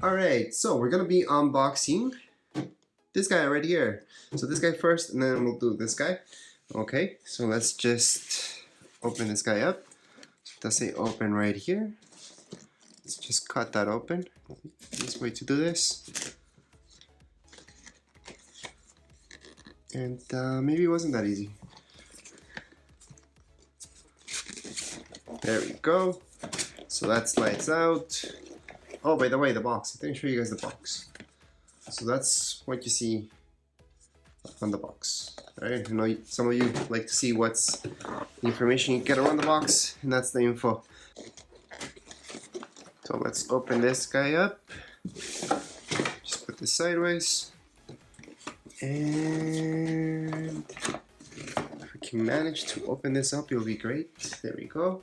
Alright, so we're gonna be unboxing this guy right here. So this guy first, and then we'll do this guy. Okay, so let's just open this guy up. So it does say open right here. Let's just cut that open. Easiest way to do this. And maybe it wasn't that easy. There we go. So that slides out. Oh, by the way, the box. I didn't show you guys the box. So that's what you see on the box. Alright, I know some of you like to see what's the information you get around the box, and that's the info. So let's open this guy up. Just put this sideways. And if we can manage to open this up, it'll be great. There we go.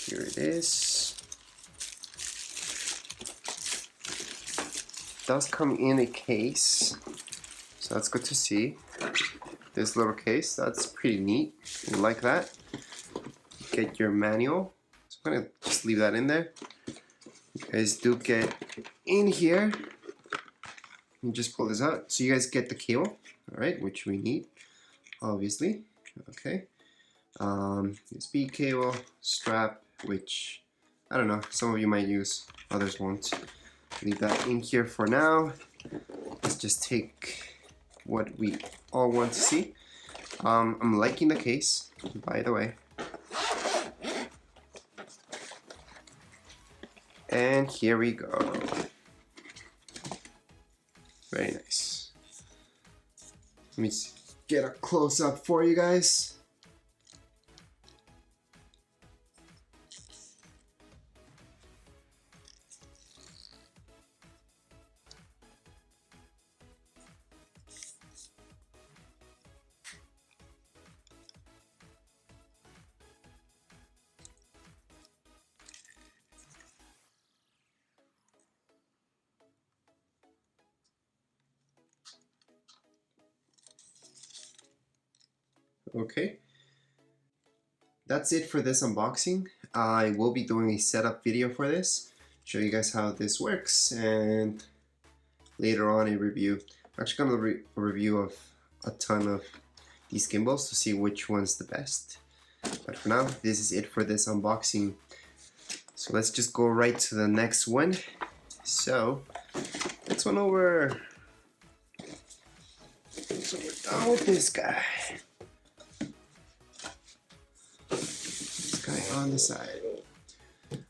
Here it is. It does come in a case, so that's good to see. This little case, that's pretty neat. I like that. Get your manual. So I'm gonna just leave that in there. You guys do get in here. You just pull this out. So you guys get the cable, all right, which we need, obviously. Okay. USB cable, strap, which I don't know, some of you might use, others won't. Leave that in here for now. Let's just take what we all want to see. I'm liking the case, by the way. And here we go. Very nice. Let me get a close up for you guys. Okay, that's it for this unboxing. I will be doing a setup video for this, show you guys how this works, and later on a review. I'm actually going to do a review of a ton of these gimbals to see which one's the best. But for now, this is it for this unboxing. So let's just go right to the next one. So, next one over. So we're done with this guy. On the side.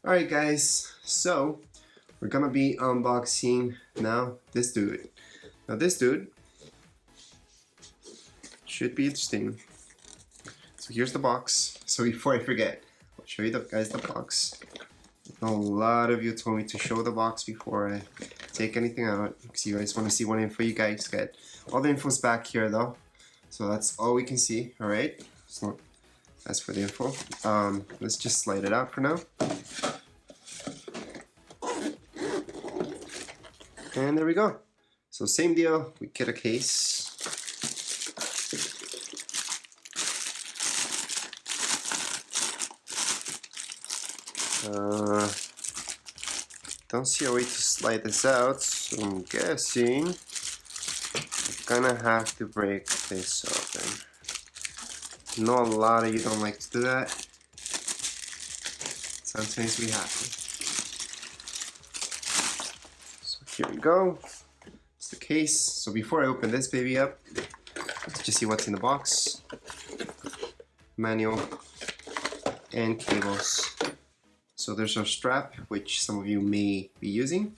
Alright guys, so we're gonna be unboxing now this dude. Now this dude should be interesting. So here's the box. So before I forget, I'll show you guys the box. A lot of you told me to show the box before I take anything out, because you guys want to see what info you guys get. All the info's back here though, so that's all we can see. Alright, so as for the info, let's just slide it out for now. And there we go. So same deal, we get a case. Don't see a way to slide this out, so I'm guessing I'm gonna have to break this open. I know a lot of you don't like to do that. Sometimes we have to. So here we go. It's the case. So before I open this baby up, let's just see what's in the box. Manual and cables. So there's our strap, which some of you may be using.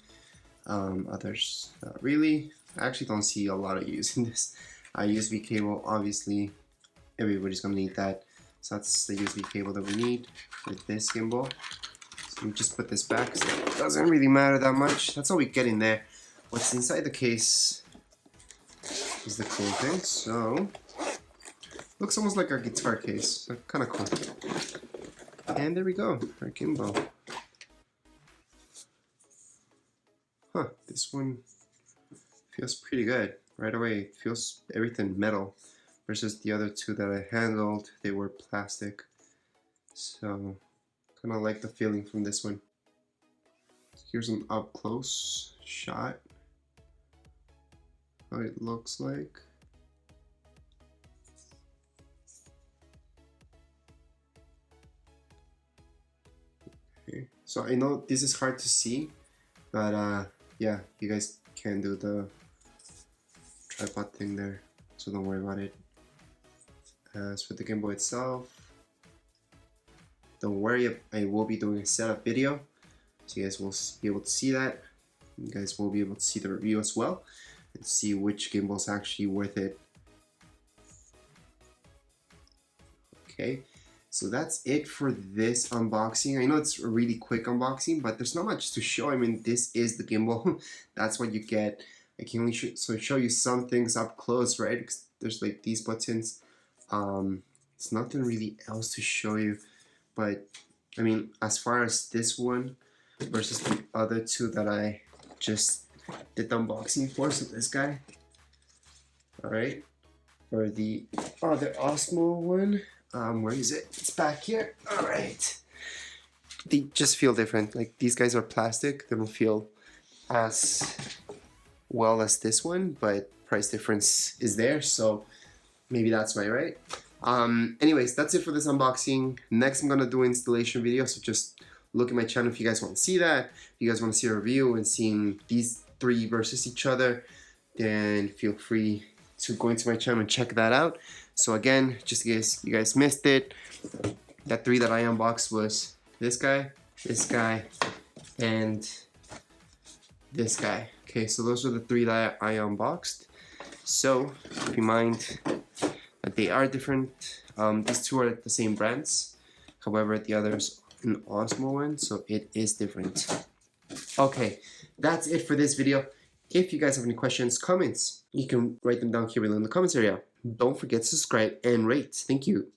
Others not really. I actually don't see a lot of use in this. USB cable, obviously. Everybody's gonna need that. So that's the USB cable that we need with this gimbal. So we just put this back, so it doesn't really matter that much. That's all we get in there. What's inside the case is the cool thing. So looks almost like our guitar case. So kind of cool. And there we go, our gimbal. Huh, this one feels pretty good right away. It feels everything metal. Versus the other two that I handled, they were plastic. So, kind of like the feeling from this one. Here's an up close shot, how it looks like. Okay. So I know this is hard to see, but yeah, you guys can do the tripod thing there, so don't worry about it. As for the gimbal itself, don't worry, I will be doing a setup video, so you guys will be able to see that. You guys will be able to see the review as well and see which gimbal is actually worth it. Okay, so that's it for this unboxing. I know it's a really quick unboxing, but there's not much to show. I mean, this is the gimbal. That's what you get. I can only show you some things up close, right? Because there's like these buttons. It's nothing really else to show you, but I mean, as far as this one versus the other two that I just did the unboxing for, so this guy, all right, or the other Osmo one, where is it? It's back here. All right, they just feel different. Like, these guys are plastic, they don't feel as well as this one, but price difference is there, so maybe that's why, right? Anyways, that's it for this unboxing. Next, I'm gonna do an installation video, so just look at my channel if you guys want to see that. If you guys want to see a review and seeing these three versus each other, then feel free to go into my channel and check that out. So again, just in case you guys missed it, that three that I unboxed was this guy, and this guy. Okay, so those are the three that I unboxed. So keep in mind that they are different. These two are the same brands. However, the other's an Osmo one, so it is different. Okay, that's it for this video. If you guys have any questions, comments, you can write them down here below in the comments area. Don't forget to subscribe and rate. Thank you.